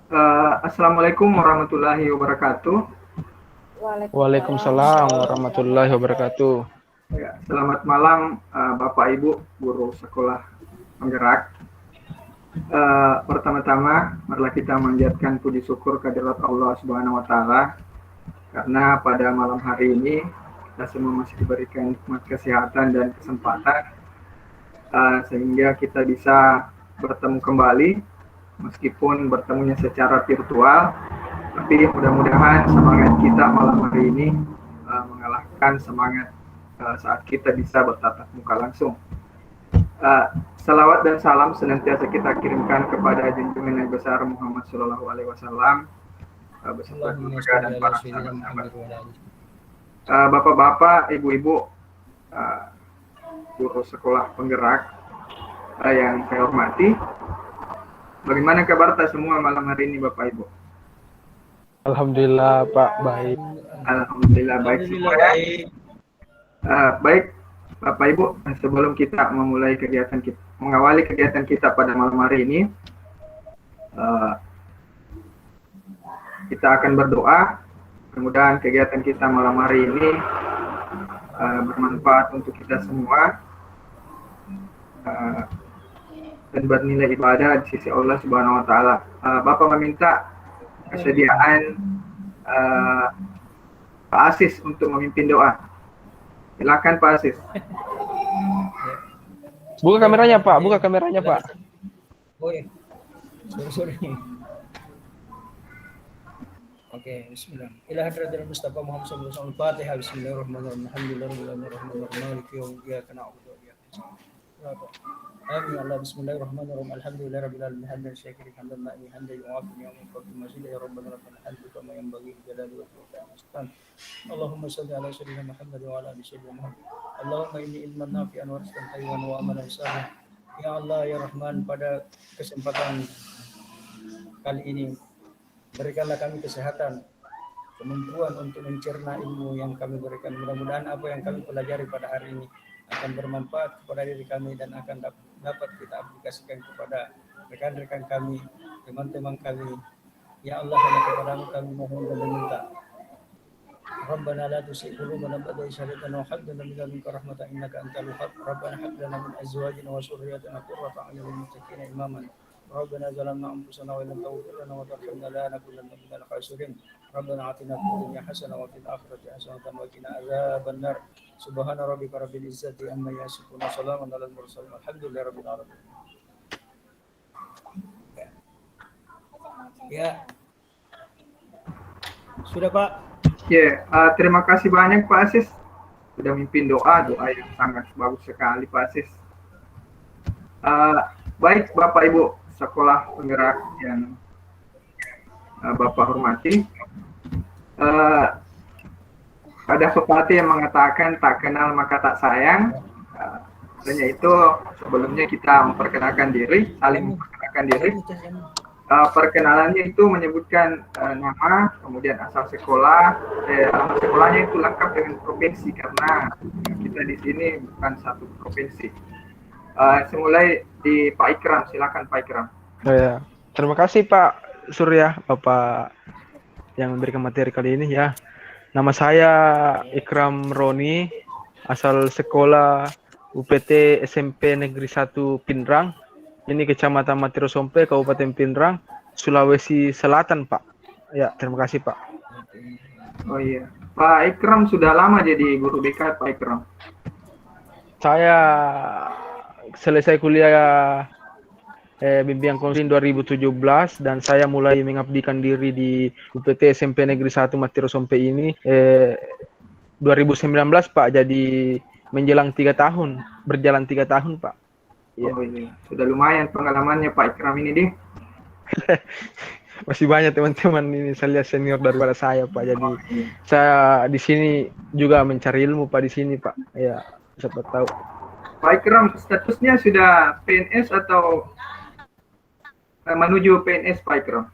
Assalamualaikum warahmatullahi wabarakatuh. Waalaikumsalam warahmatullahi wabarakatuh. Ya, selamat malam Bapak Ibu guru sekolah penggerak. Pertama-tama marilah kita menjadikan puji syukur kehadirat Allah Subhanahu wa taala karena pada malam hari ini kita semua masih diberikan nikmat kesehatan dan kesempatan sehingga kita bisa bertemu kembali meskipun bertemunya secara virtual, tapi mudah-mudahan semangat kita malam hari ini mengalahkan semangat saat kita bisa bertatap muka langsung. Salawat dan salam senantiasa kita kirimkan kepada junjungan Nabi besar Muhammad Shallallahu Alaihi Wasallam beserta keluarga dan para sahabat. Bapak-bapak, ibu-ibu, guru sekolah penggerak yang saya hormati, bagaimana kabar kita semua malam hari ini, Bapak Ibu? Alhamdulillah Pak, baik. Alhamdulillah baik semua ya. Baik Bapak Ibu, sebelum kita memulai mengawali kegiatan kita pada malam hari ini, kita akan berdoa. Mudah-mudahan kegiatan kita malam hari ini bermanfaat untuk kita semua dan bernilai ibadah di sisi Allah Subhanahu wa taala. Bapak meminta kesediaan Pak Asis untuk memimpin doa. Silakan Pak Asis. Buka kameranya Pak, buka kameranya Pak. Oke. Sorry. Oke, bismillah. Ila hadratil Mustafa Muhammad sallallahu alaihi wasallam. Fatihah. Bismillahirrahmanirrahim. Alhamdulillahirabbil maliki yawmid din. Iyyaka na'budu wa iyyaka nasta'in. Amin. Allah bismillahirrahmanirrahim. Alhamdulillahirabbil alamin. Hamdan syakirin hamdan na'imin hamdan yu'afi ni'amin fadl mazid ya rabbana lakal hamdu kama yanbaghi li jalali wajhika. Allahumma shalli ala sayyidina Muhammad wa ala ali sayyidina Muhammad. Allahumma inni ilman nafi'an wa rizqan tayyiban wa amalan salihan. Ya Allah ya Rahman, pada kesempatan kali ini berikanlah kami kesehatan, kemampuan untuk mencerna ilmu yang kami berikan. Mudah-mudahan apa yang kami pelajari pada hari ini akan bermanfaat kepada diri kami dan akan dapat kita aplikasikan kepada rekan-rekan kami, teman-teman kami. Ya Allah, hanya kepadamu kami mohon dan meminta. Rabbana la tuzigh qulubana ba'da idh hadaytana wa hab lana min ladunka rahmatan innaka antal wahhab. Rabbana hab lana min azwajina wa dhurriyyatina qurrata a'yunin lil muttaqina imaman. ربنا ظلمنا انفسنا وان لم تغفر لنا وترحمنا لنكونن من الخاسرين ربنا آتنا في الدنيا حسنه وفي الاخره حسنه وقنا عذاب النار سبحان ربك رب العزه عما يصفون وسلام على المرسلين والحمد لله رب العالمين. Ya. Sudah Pak? Ya, terima kasih banyak Pak Asis sudah memimpin doa yang sangat bagus sekali Pak Asis. Baik Bapak Ibu sekolah penggerak yang Bapak hormati, ada pepatah yang mengatakan tak kenal maka tak sayang. Hanya itu sebelumnya kita memperkenalkan diri, saling memperkenalkan diri. Perkenalannya itu menyebutkan nama, kemudian asal sekolah, nama sekolahnya itu lengkap dengan provinsi karena kita di sini bukan satu provinsi. Semulai di Pak Ikram, silakan Pak Ikram. Ya, terima kasih Pak Surya, Bapak yang memberikan materi kali ini ya. Nama saya Ikram Roni, asal sekolah UPT SMP Negeri 1 Pindrang. Ini Kecamatan Matiro Sompe, Kabupaten Pindrang, Sulawesi Selatan, Pak. Ya, terima kasih Pak. Oh iya, Pak Ikram sudah lama jadi guru BK, Pak Ikram. Saya selesai kuliah bimbingan konseling 2017 dan saya mulai mengabdikan diri di UPT SMP Negeri 1 Matiro Sompe ini 2019 Pak, jadi menjelang 3 tahun, berjalan 3 tahun Pak. Ya. Oh iya, sudah lumayan pengalamannya Pak Ikram ini deh. Masih banyak teman-teman ini, saya lihat senior daripada saya Pak, jadi saya di sini juga mencari ilmu Pak di sini Pak. Ya, siapa tahu. Pak Ikram, statusnya sudah PNS atau menuju PNS Pak Ikram?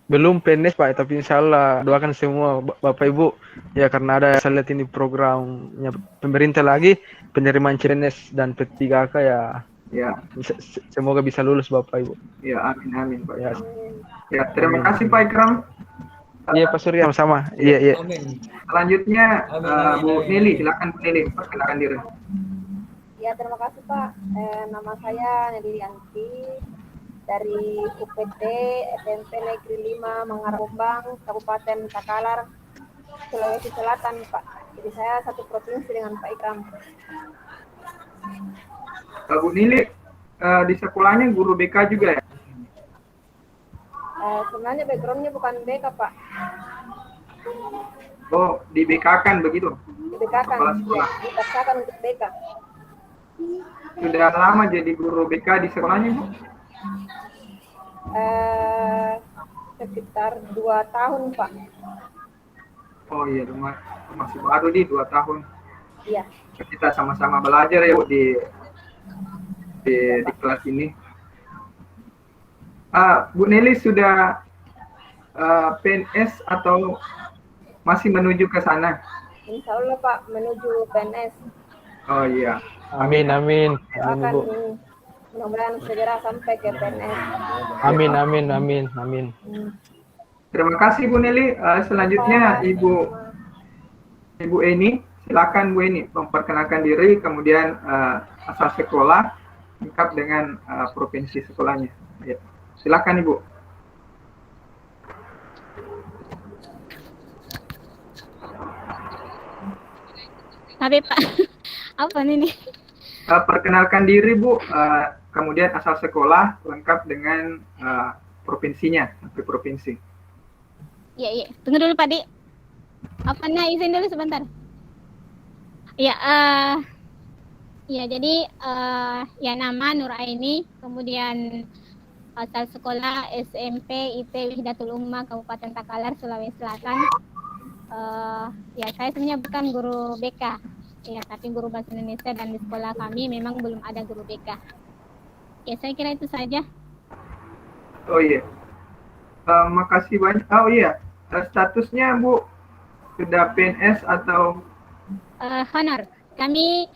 Belum PNS Pak, tapi insya Allah doakan semua Bapak Ibu ya, karena ada saya lihat ini programnya pemerintah lagi penerimaan CPNS dan P3K ya, Ya, Semoga bisa lulus Bapak Ibu. ya, amin, amin, Pak Ya, Ikram. Ya, terima kasih Pak Ikram. iya Pak Surya sama-sama. Iya, iya. Amin. Selanjutnya Amin, amin, Bu amin, Nili, amin. silakan Bu Nili, perkenalkan diri. Ya, terima kasih Pak. Nama saya Nelilianti dari UPT SMP Negeri 5 Mangarombang, Kabupaten Takalar, Sulawesi Selatan, Pak. Jadi saya satu provinsi dengan Pak Ikram. Bu Nili, di sekolahnya guru BK juga ya? Sebenarnya backgroundnya bukan BK, Pak. Oh, di BK kan begitu? Di BK kan, Kepala ya, sekolah. dipaksakan untuk BK. Sudah lama jadi guru BK di sekolahnya, Bu? Sekitar 2 tahun, Pak. Oh iya, masih baru di 2 tahun. Iya. Kita sama-sama belajar ya Bu di kelas ini. Bu Nelly sudah PNS atau masih menuju ke sana? Insya Allah Pak, menuju PNS. Oh iya. Amin, amin. Amin Akan Bu. mudah-mudahan segera sampai ke PNS. Amin, amin, amin, amin. Terima kasih Bu Nelly. Selanjutnya Ibu Eni, silakan Bu Eni memperkenalkan diri, kemudian asal sekolah lengkap dengan provinsi sekolahnya. Ya. Silakan Ibu. Tapi Pak, apa ini? Perkenalkan diri Bu, kemudian asal sekolah lengkap dengan provinsinya, sampai provinsi. Iya, iya. Tunggu dulu Pak Di. Apanya izin dulu sebentar. Ya, ya jadi ya nama Nuraini, kemudian asal sekolah SMP IP Wahdatul Ummah Kabupaten Takalar, Sulawesi Selatan. Ya saya sebenarnya bukan guru BK, ya tapi guru bahasa Indonesia, dan di sekolah kami memang belum ada guru BK. Ya saya kira itu saja. Oh iya, makasih banyak. Oh iya, statusnya Bu sudah PNS atau? Honor. Kami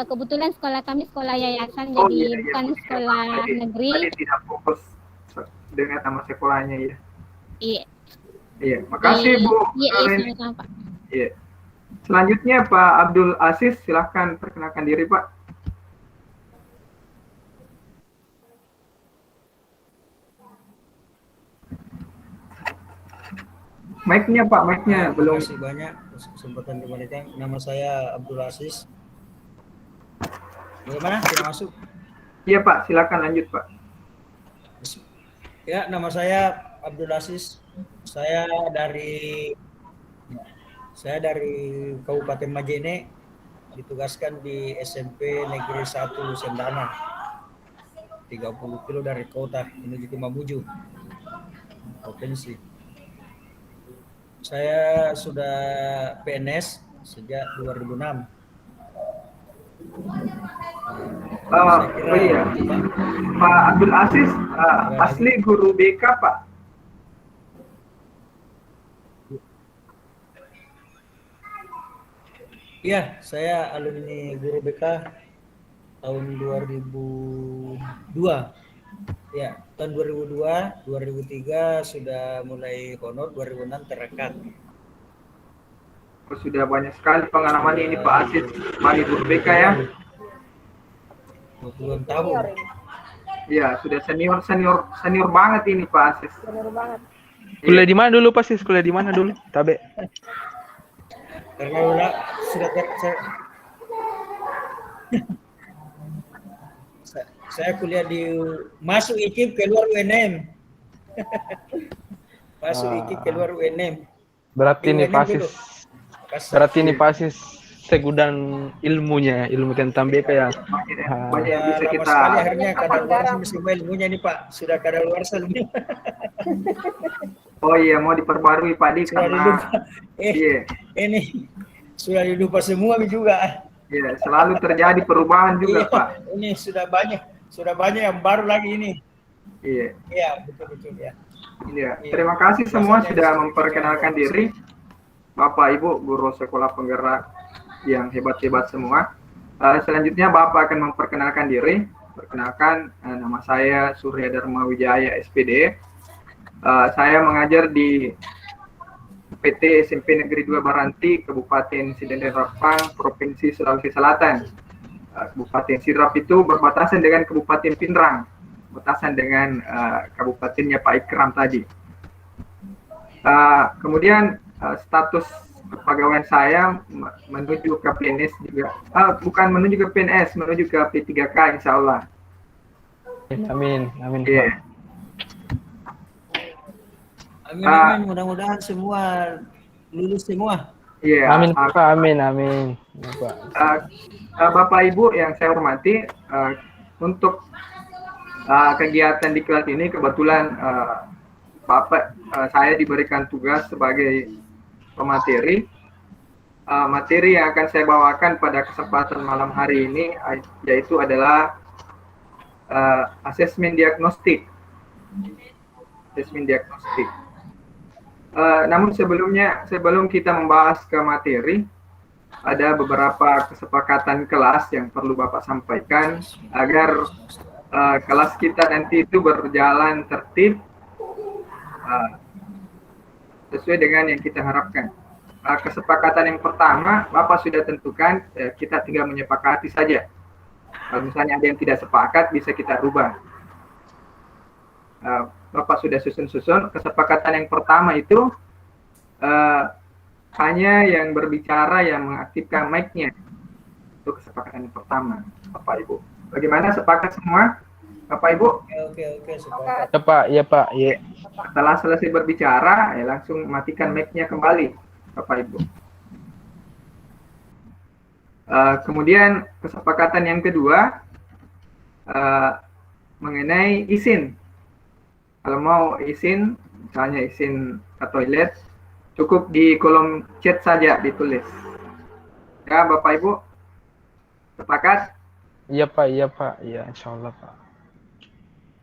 kebetulan sekolah kami sekolah yayasan, Oh, jadi iya, bukan iya. sekolah negeri. Tadi tidak fokus dengan nama sekolahnya ya. Iya. Iya, makasih Bu. Iya, Karen. sama-sama Pak. Iya. Selanjutnya Pak Abdul Aziz, silahkan perkenalkan diri Pak. Mic-nya Pak, mic-nya belum. Terima kasih banyak atas kesempatan diberikan. Nama saya Abdul Aziz. Bagaimana? Tidak masuk? Iya Pak, silakan lanjut Pak. Ya, nama saya Abdul Aziz. Saya dari Kabupaten Majene, ditugaskan di SMP Negeri 1 Sendana, 30 kilo dari kota menuju ke Mamuju, provinsi. Saya sudah PNS sejak 2006. Oh iya, Pak Abdul Aziz asli guru BK Pak. Iya, saya alumni guru BK tahun 2002. Ya, tahun 2002, 2003 sudah mulai honor, 2006 terekat. Oh, sudah banyak sekali pengalaman ini Pak Aziz sebagai guru BK ya. 20 tahun. Senior ini. Iya, sudah senior banget ini Pak Aziz. Benar banget. Kuliah di mana dulu Pak Sis? Kuliah di mana dulu? Tabe. Karena udah sudah saya kuliah di masuk IKIP keluar UNM. Masuk IKIP keluar UNM. Berarti ini UNM Pak dulu. Sis. Berarti ini Pak Sis segudang ilmunya, ilmu tentang BK ya. Banyak yang bisa Lama kita. sekali akhirnya kadaluarsa semua ilmunya nih Pak. Sudah kadaluarsa ilmunya. Oh iya, mau diperbarui Pak Di Sudah karena dilupa. iya, Ini sudah dilupa semua juga. iya, selalu terjadi perubahan juga Iya, Pak. ini sudah banyak yang baru lagi ini. Iya. Iya, betul ya. Iya, terima kasih semua sudah memperkenalkan diri. Bapak Ibu guru sekolah penggerak yang hebat-hebat semua. Selanjutnya Bapak akan memperkenalkan diri. Perkenalkan, nama saya Surya Dharma Wijaya, SPD. Saya mengajar di PT SMP Negeri 2 Baranti, Kabupaten Sidendel Rapang, Provinsi Sulawesi Selatan. Kabupaten Sidrap itu berbatasan dengan Kabupaten Pinrang, berbatasan dengan kabupatennya Pak Ikram tadi. Kemudian status kepegawaian saya menuju ke PNS juga, bukan menuju ke PNS, menuju ke P3K insya Allah. Amin, amin. Yeah. Amin, mudah-mudahan semua lulus semua. Iya. Amin Pak, amin, amin. Bapak Ibu yang saya hormati, untuk kegiatan di kelas ini kebetulan saya diberikan tugas sebagai pemateri. Materi yang akan saya bawakan pada kesempatan malam hari ini yaitu adalah asesmen diagnostik. Asesmen diagnostik. Namun sebelum kita membahas ke materi, ada beberapa kesepakatan kelas yang perlu Bapak sampaikan agar kelas kita nanti itu berjalan tertib sesuai dengan yang kita harapkan. Kesepakatan yang pertama, Bapak sudah tentukan, kita tinggal menyepakati saja. Kalau misalnya ada yang tidak sepakat, bisa kita rubah. Bapak sudah susun-susun. Kesepakatan yang pertama itu hanya yang berbicara yang mengaktifkan mic-nya. Itu kesepakatan yang pertama, Bapak Ibu. Bagaimana, sepakat semua, Bapak Ibu? Oke, sepakat. Ya Pak, ya Pak, ya. Setelah selesai berbicara, ya langsung matikan mic-nya kembali, Bapak Ibu. Kemudian kesepakatan yang kedua mengenai izin. Kalau mau izin, misalnya izin ke toilet, cukup di kolom chat saja ditulis. Ya, Bapak Ibu, sepakat? Iya Pak, iya insya Allah Pak.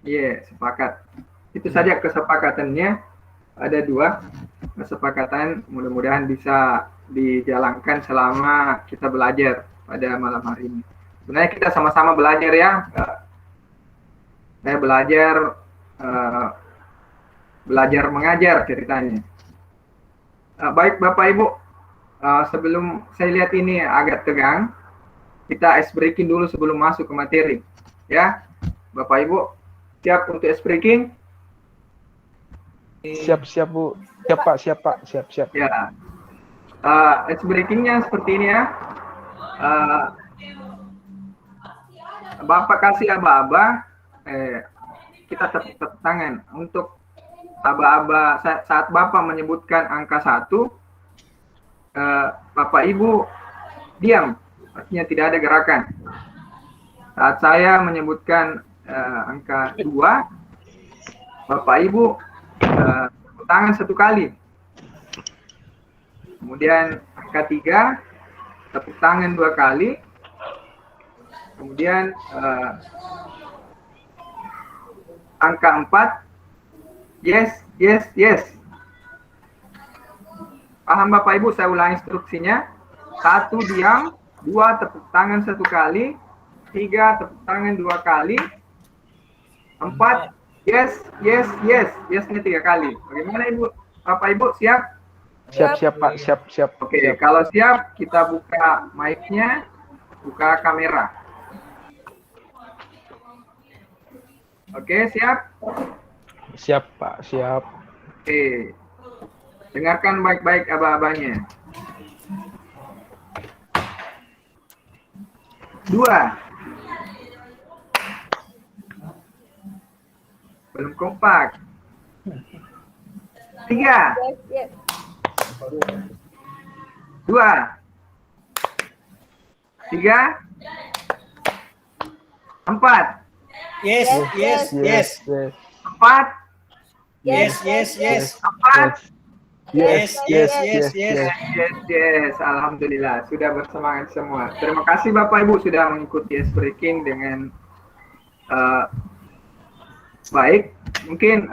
Iya, sepakat. Itu saja kesepakatannya. Ada 2 kesepakatan, mudah-mudahan bisa dijalankan selama kita belajar pada malam hari ini. Sebenarnya kita sama-sama belajar ya. Saya belajar mengajar ceritanya. Baik Bapak Ibu, sebelum saya lihat ini agak tegang, kita ice breaking dulu sebelum masuk ke materi. Ya, Bapak Ibu, siap untuk ice breaking? Siap Bu. Siap Pak. Ya. Ice breakingnya seperti ini ya. Bapak kasih aba-aba, kita tepuk tangan. Untuk aba-aba saat Bapak menyebutkan angka 1, Bapak Ibu diam, artinya tidak ada gerakan. Saat saya menyebutkan angka 2, Bapak Ibu tepuk tangan 1 kali. Kemudian angka 3, tepuk tangan 2 kali. Kemudian angka 4, yes. Paham Bapak Ibu, saya ulang instruksinya. 1 diam, 2 tepuk tangan 1 kali, 3 tepuk tangan 2 kali, 4 yes, ini 3 kali. Bagaimana Ibu? Bapak Ibu siap? Siap Pak, siap. Oke, kalau siap kita buka mic-nya, buka kamera. Oke, siap? Siap Pak, siap. Oke. Dengarkan baik-baik aba-abanya. 2. Belum kompak. 3. Yes. 2. 3. 4. Yes. 4. Yes. 4. Yes. Alhamdulillah sudah bersemangat semua. Terima kasih Bapak Ibu sudah mengikuti ice breaking dengan baik. Mungkin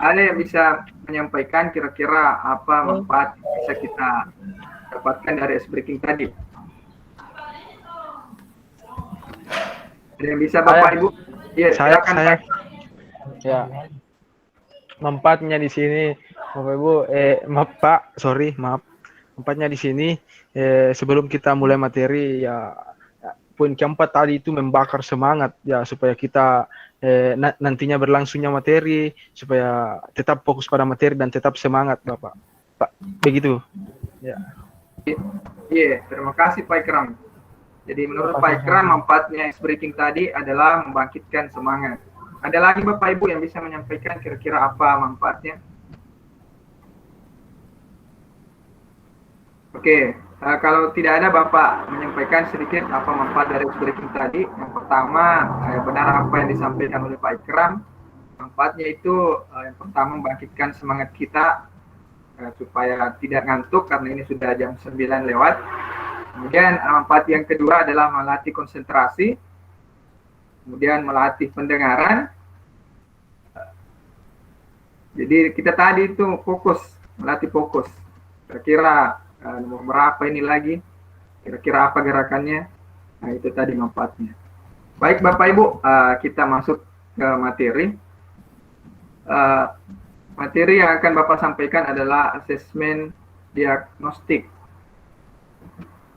ada yang bisa menyampaikan kira-kira apa manfaat yang bisa kita dapatkan dari ice breaking tadi. Ada yang bisa Bapak Ibu? Iya, Saya silakan saya Pak. ya manfaatnya di sini Bapak Ibu maaf Pak, sorry maaf. Manfaatnya di sini sebelum kita mulai materi ya poin keempat tadi itu membakar semangat ya supaya kita nantinya berlangsungnya materi supaya tetap fokus pada materi dan tetap semangat Bapak. Pak, begitu. Ya. Iya, terima kasih Pak Ikram. Jadi menurut Pak Ikram manfaatnya ice breaking tadi adalah membangkitkan semangat. Ada lagi Bapak Ibu yang bisa menyampaikan kira-kira apa manfaatnya? Oke, kalau tidak ada Bapak menyampaikan sedikit apa manfaat dari ice breaking tadi. Yang pertama, benar apa yang disampaikan oleh Pak Ikram. Manfaatnya itu yang pertama membangkitkan semangat kita supaya tidak ngantuk karena ini sudah jam 9 lewat. Kemudian manfaat yang kedua adalah melatih konsentrasi, kemudian melatih pendengaran. Jadi kita tadi itu fokus, melatih fokus. Kira-kira nomor berapa ini lagi? Kira-kira apa gerakannya? Nah itu tadi manfaatnya. Baik Bapak Ibu, kita masuk ke materi. Materi yang akan Bapak sampaikan adalah asesmen diagnostik.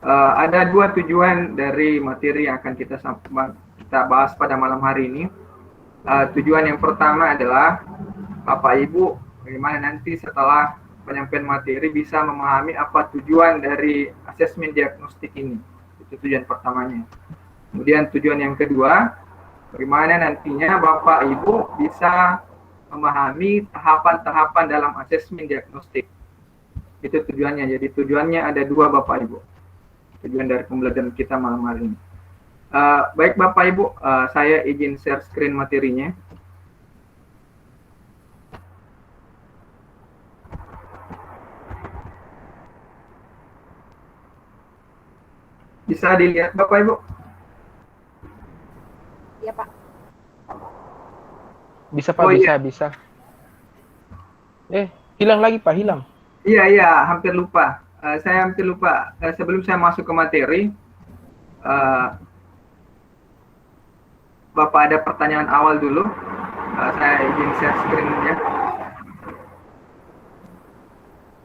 Ada dua tujuan dari materi yang akan kita bahas pada malam hari ini. Tujuan yang pertama adalah Bapak Ibu bagaimana nanti setelah penyampaian materi bisa memahami apa tujuan dari asesmen diagnostik ini. Itu tujuan pertamanya. Kemudian tujuan yang kedua, bagaimana nantinya Bapak Ibu bisa memahami tahapan-tahapan dalam asesmen diagnostik. Itu tujuannya. Jadi tujuannya ada dua Bapak Ibu. Tujuan dari pembelajaran kita malam hari ini. Baik Bapak Ibu, saya izin share screen materinya. Bisa dilihat Bapak Ibu? Iya Pak. Bisa Pak, Oh, bisa, iya. bisa. Hilang lagi Pak, hilang. Iya, hampir lupa. Saya hampir lupa. Sebelum saya masuk ke materi, Bapak ada pertanyaan awal dulu. Saya izin share screen-nya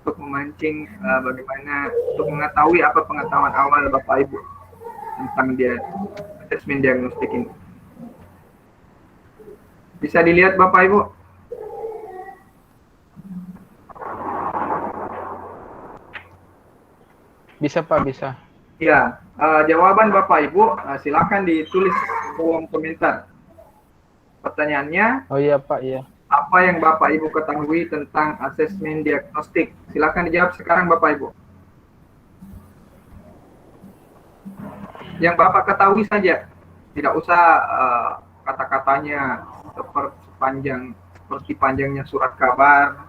untuk memancing bagaimana untuk mengetahui apa pengetahuan awal Bapak Ibu tentang asesmen diagnostik ini. Bisa dilihat Bapak Ibu? Bisa Pak, bisa. Ya, jawaban Bapak Ibu silakan ditulis kolom komentar. Pertanyaannya, Oh iya Pak, iya. apa yang Bapak Ibu ketahui tentang asesmen diagnostik? Silakan dijawab sekarang Bapak Ibu. Yang Bapak ketahui saja, tidak usah kata-katanya seperti panjangnya surat kabar.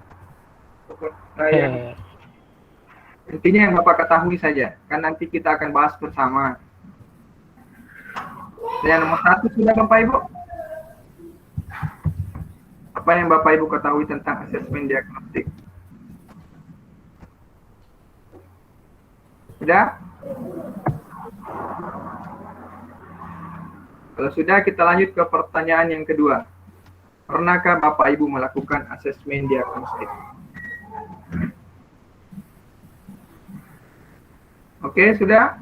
Intinya yang Bapak ketahui saja, kan nanti kita akan bahas bersama. Yang nomor 1 sudah Bapak Ibu? Apa yang Bapak Ibu ketahui tentang asesmen diagnostik? Sudah? Kalau sudah, kita lanjut ke pertanyaan yang kedua. Pernahkah Bapak Ibu melakukan asesmen diagnostik? Oke, sudah?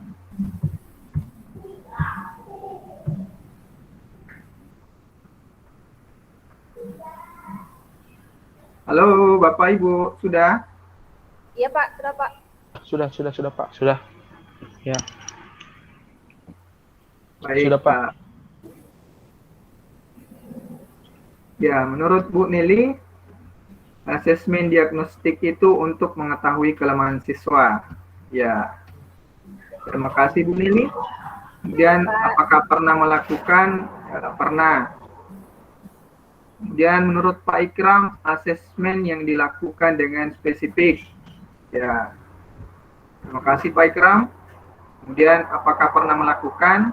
Halo, Bapak Ibu, sudah? Iya Pak, sudah Pak. Sudah Pak, sudah. Ya. Baik, Sudah, Pak. Ya, menurut Bu Nili, asesmen diagnostik itu untuk mengetahui kelemahan siswa. Ya, terima kasih Bu Nili. Kemudian, apakah pernah melakukan? Ya, pernah. Kemudian, menurut Pak Ikram, asesmen yang dilakukan dengan spesifik. Ya, terima kasih Pak Ikram. Kemudian, apakah pernah melakukan?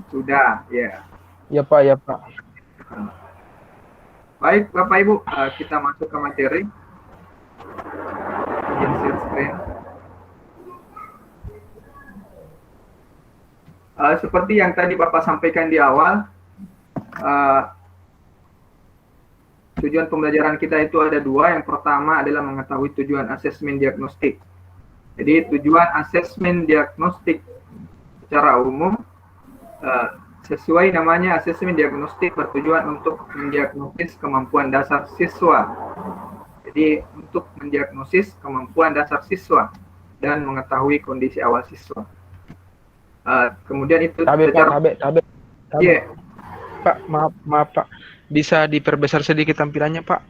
Sudah, ya. Ya Pak, ya Pak. Baik, Bapak Ibu, kita masuk ke materi. Izin share screen. Seperti yang tadi Bapak sampaikan di awal, tujuan pembelajaran kita itu ada dua. Yang pertama adalah mengetahui tujuan asesmen diagnostik. Jadi tujuan asesmen diagnostik secara umum sesuai namanya, asesmen diagnostik bertujuan untuk mendiagnosis kemampuan dasar siswa. Jadi untuk mendiagnosis kemampuan dasar siswa dan mengetahui kondisi awal siswa. Kemudian itu Tabe, Pak, tabe. Iya. Pak, maaf Pak. Bisa diperbesar sedikit tampilannya, Pak?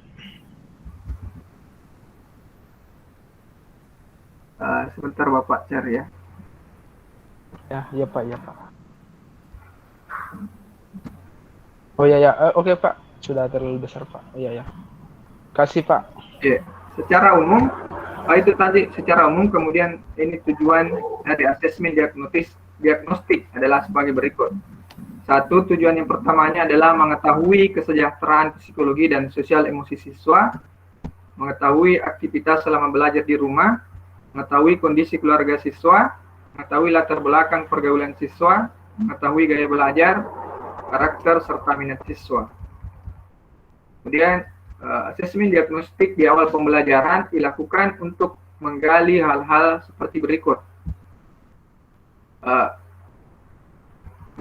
Sebentar Bapak cari ya. Iya Pak. Oh ya. Oke Pak, sudah terlalu besar Pak. Iya. Kasih Pak. Iya. Secara umum, itu tadi secara umum. Kemudian ini tujuan dari asesmen diagnostik adalah sebagai berikut. Satu, tujuan yang pertamanya adalah mengetahui kesejahteraan psikologi dan sosial emosi siswa, mengetahui aktivitas selama belajar di rumah, mengetahui kondisi keluarga siswa, mengetahui latar belakang pergaulan siswa, mengetahui gaya belajar, karakter, serta minat siswa. Kemudian, asesmen diagnostik di awal pembelajaran dilakukan untuk menggali hal-hal seperti berikut.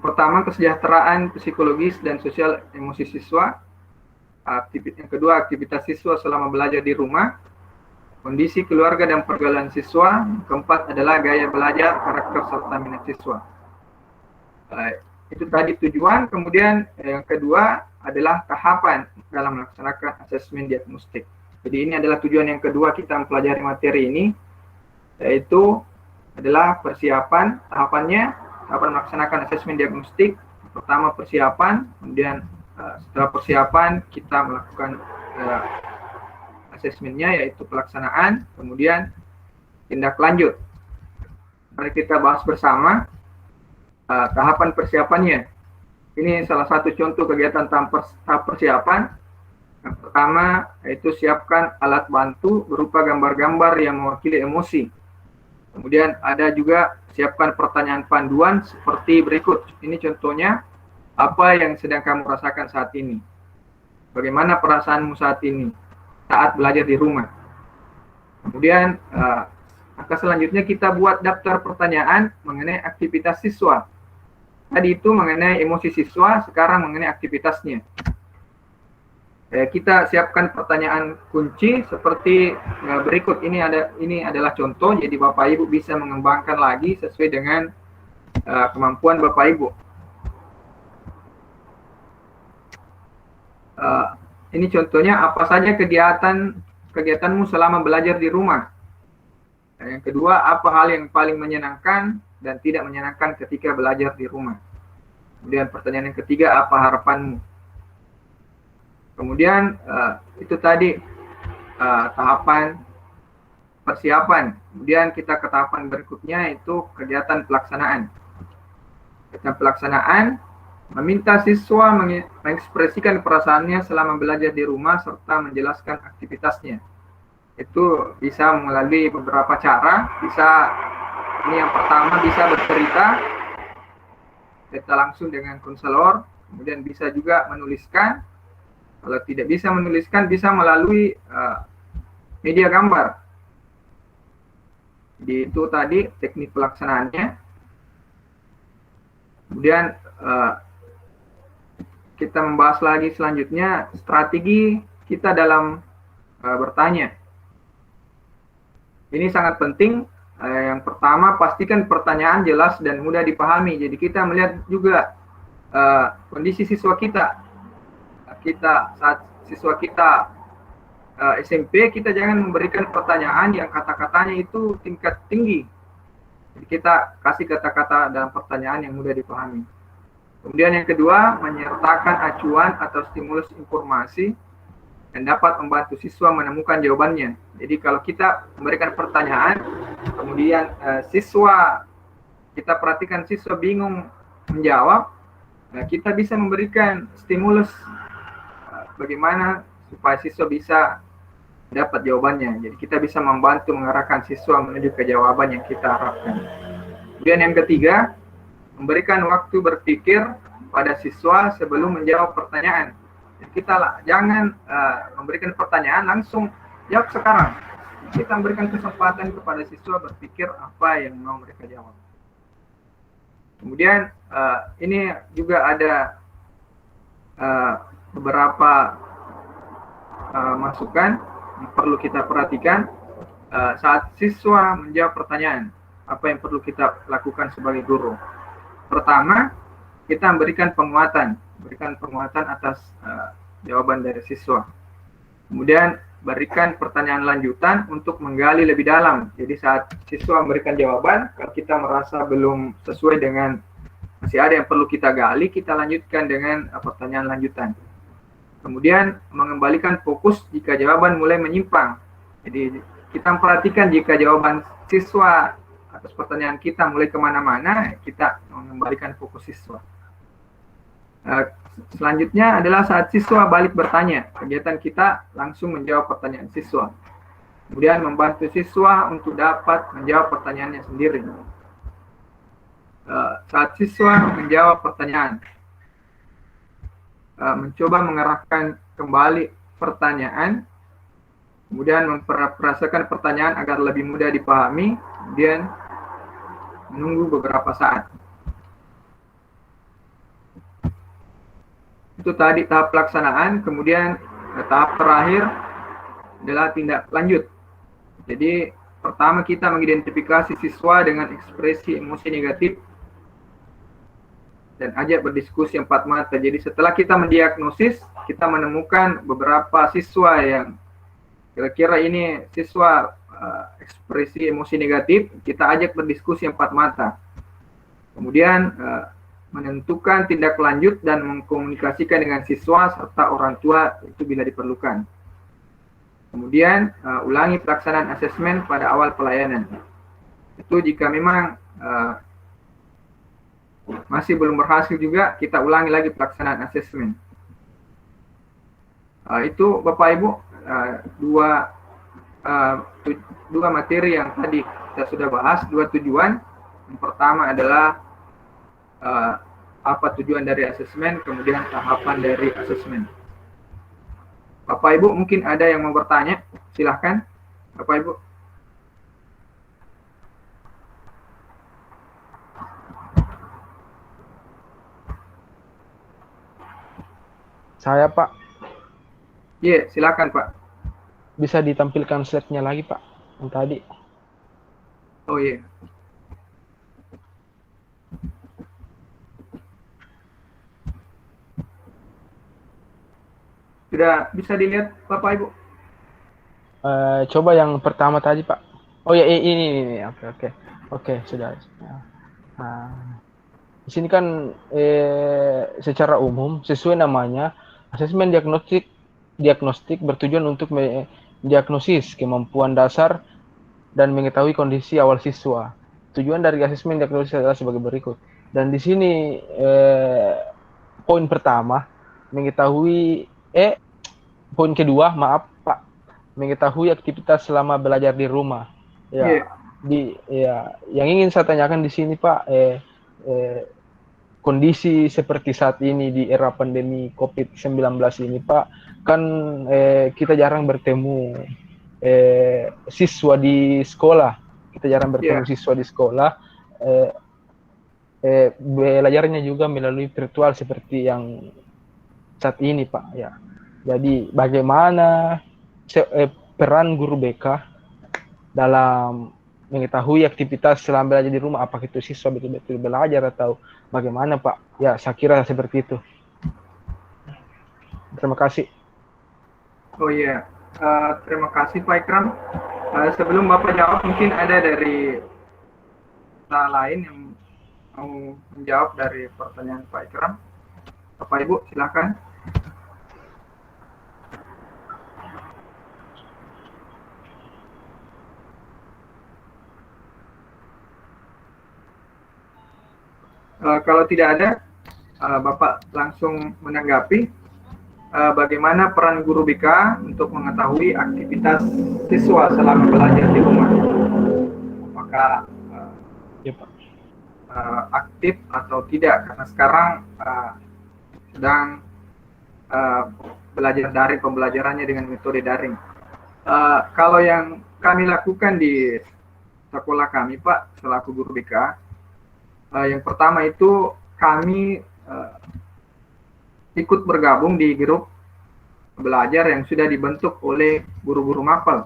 Pertama, kesejahteraan psikologis dan sosial emosi siswa. Yang kedua, aktivitas siswa selama belajar di rumah, kondisi keluarga dan pergaulan siswa. Keempat adalah gaya belajar, karakter, serta minat siswa. Itu tadi tujuan. Kemudian yang kedua adalah tahapan dalam melaksanakan asesmen diagnostik. Jadi ini adalah tujuan yang kedua kita mempelajari materi ini, yaitu adalah persiapan. Tahapan melaksanakan asesmen diagnostik. Pertama persiapan, kemudian setelah persiapan kita melakukan asesmennya, yaitu pelaksanaan, kemudian tindak lanjut. Mari kita bahas bersama tahapan persiapannya. Ini salah satu contoh kegiatan tahap persiapan. Yang pertama yaitu siapkan alat bantu berupa gambar-gambar yang mewakili emosi. Kemudian ada juga siapkan pertanyaan panduan seperti berikut. Ini contohnya, apa yang sedang kamu rasakan saat ini? Bagaimana perasaanmu saat ini saat belajar di rumah? Kemudian langkah selanjutnya kita buat daftar pertanyaan mengenai aktivitas siswa. Tadi itu mengenai emosi siswa, sekarang mengenai aktivitasnya. Kita siapkan pertanyaan kunci seperti berikut. Ini adalah contoh, jadi Bapak Ibu bisa mengembangkan lagi sesuai dengan kemampuan Bapak Ibu. Ini contohnya, apa saja kegiatanmu selama belajar di rumah. Yang kedua, apa hal yang paling menyenangkan dan tidak menyenangkan ketika belajar di rumah. Kemudian pertanyaan yang ketiga, apa harapanmu? Kemudian itu tadi tahapan persiapan. Kemudian kita ke tahapan berikutnya, itu kegiatan pelaksanaan. Kegiatan pelaksanaan meminta siswa mengekspresikan perasaannya selama belajar di rumah serta menjelaskan aktivitasnya. Itu bisa melalui beberapa cara. Ini yang pertama bisa bercerita langsung dengan konselor. Kemudian bisa juga menuliskan. Kalau tidak bisa menuliskan, bisa melalui media gambar. Jadi itu tadi teknik pelaksanaannya. Kemudian kita membahas lagi selanjutnya strategi kita dalam bertanya. Ini sangat penting. Yang pertama, pastikan pertanyaan jelas dan mudah dipahami. Jadi kita melihat juga kondisi siswa kita. Saat siswa kita SMP, kita jangan memberikan pertanyaan yang kata-katanya itu tingkat tinggi. Jadi kita kasih kata-kata dalam pertanyaan yang mudah dipahami. Kemudian yang kedua, menyertakan acuan atau stimulus informasi yang dapat membantu siswa menemukan jawabannya. Jadi kalau kita memberikan pertanyaan, kemudian kita perhatikan siswa bingung menjawab, nah kita bisa memberikan stimulus bagaimana supaya siswa bisa dapat jawabannya. Jadi kita bisa membantu mengarahkan siswa menuju ke jawaban yang kita harapkan. Kemudian yang ketiga, memberikan waktu berpikir pada siswa sebelum menjawab pertanyaan. Jadi kita jangan memberikan pertanyaan langsung jawab sekarang. Kita memberikan kesempatan kepada siswa berpikir apa yang mau mereka jawab. Kemudian ini juga ada beberapa masukan yang perlu kita perhatikan saat siswa menjawab pertanyaan. Apa yang perlu kita lakukan sebagai guru? Pertama, kita memberikan penguatan atas jawaban dari siswa. Kemudian berikan pertanyaan lanjutan untuk menggali lebih dalam. Jadi saat siswa memberikan jawaban, kalau kita merasa belum sesuai dengan masih ada yang perlu kita gali, kita lanjutkan dengan pertanyaan lanjutan. Kemudian mengembalikan fokus jika jawaban mulai menyimpang. Jadi kita perhatikan jika jawaban siswa atas pertanyaan kita mulai kemana-mana, kita mengembalikan fokus siswa. Selanjutnya adalah saat siswa balik bertanya, kegiatan kita langsung menjawab pertanyaan siswa. Kemudian membantu siswa untuk dapat menjawab pertanyaannya sendiri. Saat siswa menjawab pertanyaan, mencoba mengarahkan kembali pertanyaan, kemudian memperhatikan pertanyaan agar lebih mudah dipahami, kemudian menunggu beberapa saat. Itu tadi tahap pelaksanaan. Kemudian tahap terakhir adalah tindak lanjut. Jadi pertama kita mengidentifikasi siswa dengan ekspresi emosi negatif dan ajak berdiskusi 4 mata. Jadi setelah kita mendiagnosis, kita menemukan beberapa siswa yang kira-kira ini siswa ekspresi emosi negatif, kita ajak berdiskusi 4 mata. Kemudian menentukan tindak lanjut dan mengkomunikasikan dengan siswa serta orang tua itu bila diperlukan. Kemudian ulangi pelaksanaan asesmen pada awal pelayanan. Itu jika memang masih belum berhasil juga, kita ulangi lagi pelaksanaan asesmen. Itu Bapak Ibu dua materi yang tadi kita sudah bahas, 2 tujuan. Yang pertama adalah apa tujuan dari asesmen, kemudian tahapan dari asesmen. Bapak Ibu mungkin ada yang mau bertanya, silahkan Bapak Ibu. Saya Pak. Iya, silakan Pak. Bisa ditampilkan slide-nya lagi Pak, yang tadi. Oh iya. Sudah bisa dilihat Bapak Ibu? Coba yang pertama tadi Pak. Oh ya, ini. Oke, sudah. Nah, di sini kan secara umum sesuai namanya, asesmen diagnostik bertujuan untuk mendiagnosis kemampuan dasar dan mengetahui kondisi awal siswa. Tujuan dari asesmen diagnosis adalah sebagai berikut. Dan di sini poin pertama poin kedua, maaf Pak, mengetahui aktivitas selama belajar di rumah. Yang ingin saya tanyakan di sini Pak, kondisi seperti saat ini di era pandemi COVID-19 ini Pak, kan kita jarang bertemu siswa di sekolah. Siswa di sekolah. Belajarnya juga melalui virtual seperti yang saat ini Pak. Ya. Jadi bagaimana peran guru BK dalam mengetahui aktivitas selama belajar di rumah, apakah itu siswa betul-betul belajar atau bagaimana Pak? Ya, saya kira seperti itu. Terima kasih. Oh iya, terima kasih Pak Ikram. Sebelum Bapak jawab, mungkin ada dari lain yang mau menjawab dari pertanyaan Pak Ikram. Bapak Ibu, silakan. Kalau tidak ada, Bapak langsung menanggapi bagaimana peran guru BK untuk mengetahui aktivitas siswa selama belajar di rumah. Apakah ya, Pak. aktif atau tidak, karena sekarang sedang belajar daring, pembelajarannya dengan metode daring. Kalau yang kami lakukan di sekolah kami, Pak, selaku guru BK, yang pertama itu kami ikut bergabung di grup belajar yang sudah dibentuk oleh guru-guru mapel.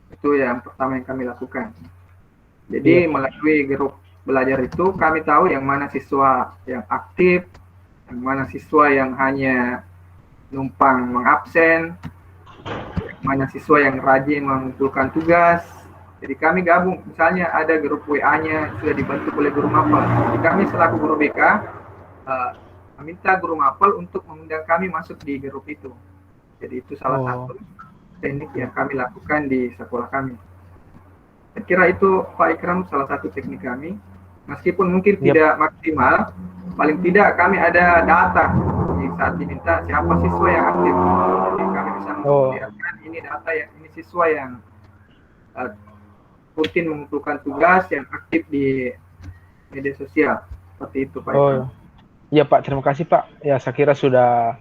Itu yang pertama yang kami lakukan. Jadi melalui grup belajar itu kami tahu yang mana siswa yang aktif, yang mana siswa yang hanya numpang mengabsen, yang mana siswa yang rajin mengumpulkan tugas. Jadi kami gabung, misalnya ada grup WA-nya sudah dibentuk oleh guru mapel. Jadi kami selaku guru BK meminta guru mapel untuk mengundang kami masuk di grup itu. Jadi itu salah satu teknik yang kami lakukan di sekolah kami. Saya kira itu Pak Ikram salah satu teknik kami. Meskipun mungkin tidak maksimal, paling tidak kami ada data di saat diminta siapa siswa yang aktif. Jadi kami bisa melihatkan ini data yang ini siswa yang rutin mengumpulkan tugas, yang aktif di media sosial. Seperti itu Pak Ikram. Iya Pak, terima kasih Pak. Ya saya kira sudah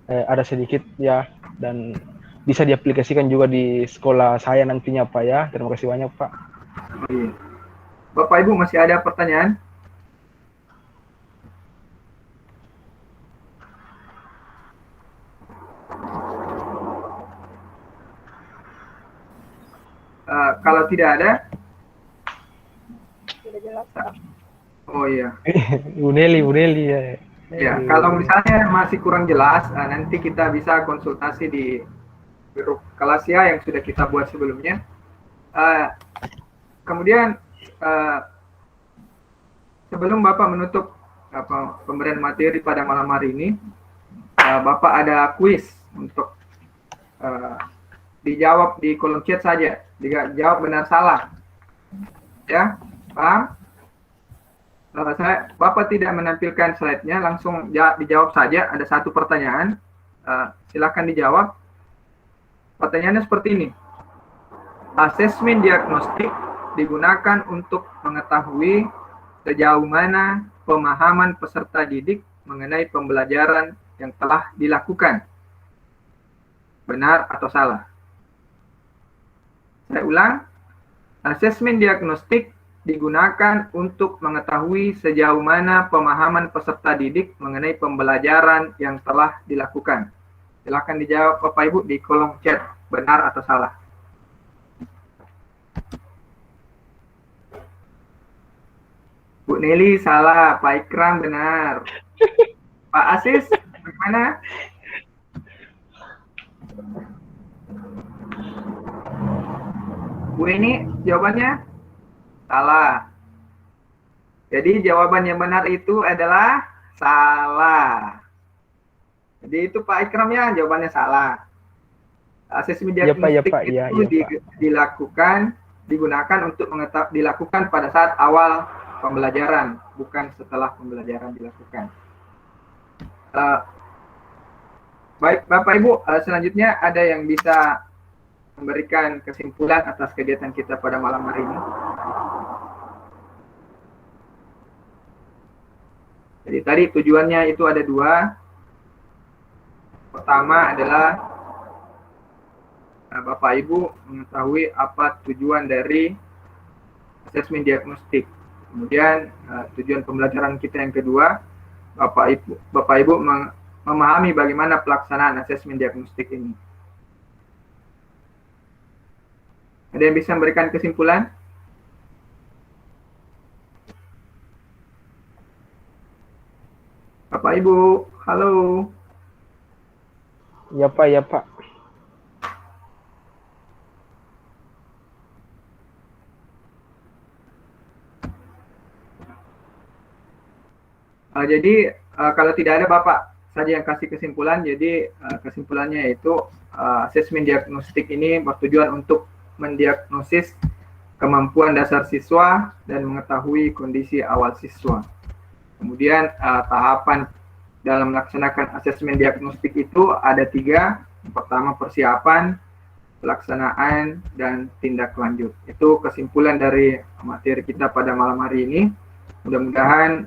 ada sedikit ya, dan bisa diaplikasikan juga di sekolah saya nantinya Pak ya. Terima kasih banyak Pak. Iya. Bapak Ibu masih ada pertanyaan? Kalau tidak ada? Sudah jelas, Pak. Oh iya. Bu Nelly ya. Ya, kalau misalnya masih kurang jelas, nanti kita bisa konsultasi di grup kelas ya yang sudah kita buat sebelumnya. Kemudian sebelum Bapak menutup pemberian materi pada malam hari ini, Bapak ada kuis untuk dijawab di kolom chat saja, dijawab benar salah. Ya, paham? Bapak tidak menampilkan slide-nya, langsung dijawab saja. Ada satu pertanyaan, silakan dijawab. Pertanyaannya seperti ini. Asesmen diagnostik digunakan untuk mengetahui sejauh mana pemahaman peserta didik mengenai pembelajaran yang telah dilakukan. Benar atau salah? Saya ulang. Asesmen diagnostik digunakan untuk mengetahui sejauh mana pemahaman peserta didik mengenai pembelajaran yang telah dilakukan. Silakan dijawab Bapak Ibu di kolom chat, benar atau salah. Bu Nelly salah, Pak Ikram benar. Pak Asis, bagaimana? Bu ini jawabannya? Salah. Jadi jawaban yang benar itu adalah salah. Jadi itu Pak Ikram ya, jawabannya salah. Asesmen diagnostik digunakan untuk dilakukan pada saat awal pembelajaran, bukan setelah pembelajaran dilakukan. Baik Bapak Ibu, selanjutnya ada yang bisa memberikan kesimpulan atas kegiatan kita pada malam hari ini. Jadi tadi tujuannya itu ada dua. Pertama adalah Bapak Ibu mengetahui apa tujuan dari asesmen diagnostik. Kemudian tujuan pembelajaran kita yang kedua, Bapak Ibu memahami bagaimana pelaksanaan asesmen diagnostik ini. Ada yang bisa memberikan kesimpulan? Bapak Ibu, halo. Ya Pak, ya Pak. Jadi kalau tidak ada Bapak saja yang kasih kesimpulan, jadi kesimpulannya itu asesmen diagnostik ini bertujuan untuk mendiagnosis kemampuan dasar siswa dan mengetahui kondisi awal siswa. Kemudian tahapan dalam melaksanakan asesmen diagnostik itu ada 3. Pertama persiapan, pelaksanaan, dan tindak lanjut. Itu kesimpulan dari materi kita pada malam hari ini. Mudah-mudahan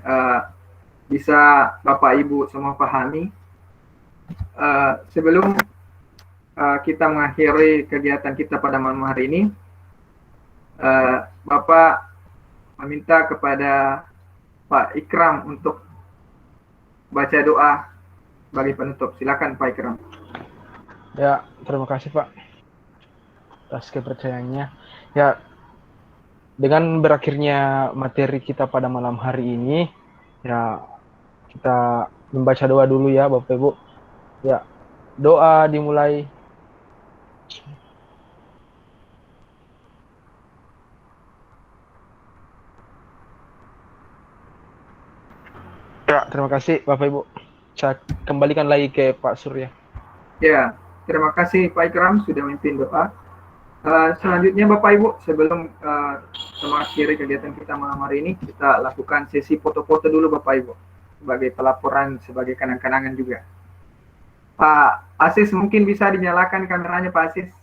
bisa Bapak Ibu semua pahami. Sebelum kita mengakhiri kegiatan kita pada malam hari ini, Bapak meminta kepada Pak Ikram untuk baca doa bagi penutup. Silakan Pak Ikram. Ya, terima kasih Pak atas kepercayaannya. Ya, dengan berakhirnya materi kita pada malam hari ini, ya kita membaca doa dulu ya Bapak Ibu. Ya, doa dimulai. Ya, terima kasih Bapak Ibu. Saya kembalikan lagi ke Pak Surya. Ya, terima kasih Pak Ikram sudah memimpin doa. Selanjutnya Bapak Ibu, sebelum mengakhiri kegiatan kita malam hari ini, kita lakukan sesi foto-foto dulu Bapak Ibu, sebagai pelaporan, sebagai kenang-kenangan juga. Pak Asis, mungkin bisa dinyalakan kameranya Pak Asis.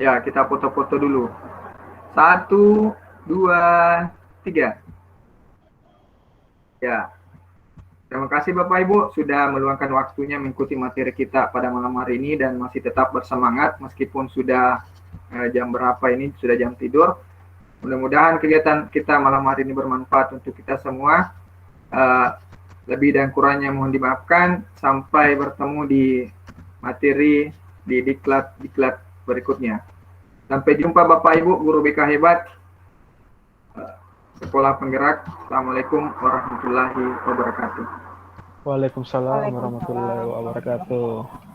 Ya, kita foto-foto dulu. 1, 2, 3. Ya. Terima kasih Bapak Ibu sudah meluangkan waktunya mengikuti materi kita pada malam hari ini dan masih tetap bersemangat meskipun sudah jam berapa ini, sudah jam tidur. Mudah-mudahan kegiatan kita malam hari ini bermanfaat untuk kita semua. Lebih dan kurangnya mohon dimaafkan. Sampai bertemu di materi di diklat berikutnya. Sampai jumpa Bapak Ibu, guru BK hebat, Sekolah Penggerak. Assalamualaikum warahmatullahi wabarakatuh. Waalaikumsalam warahmatullahi wabarakatuh.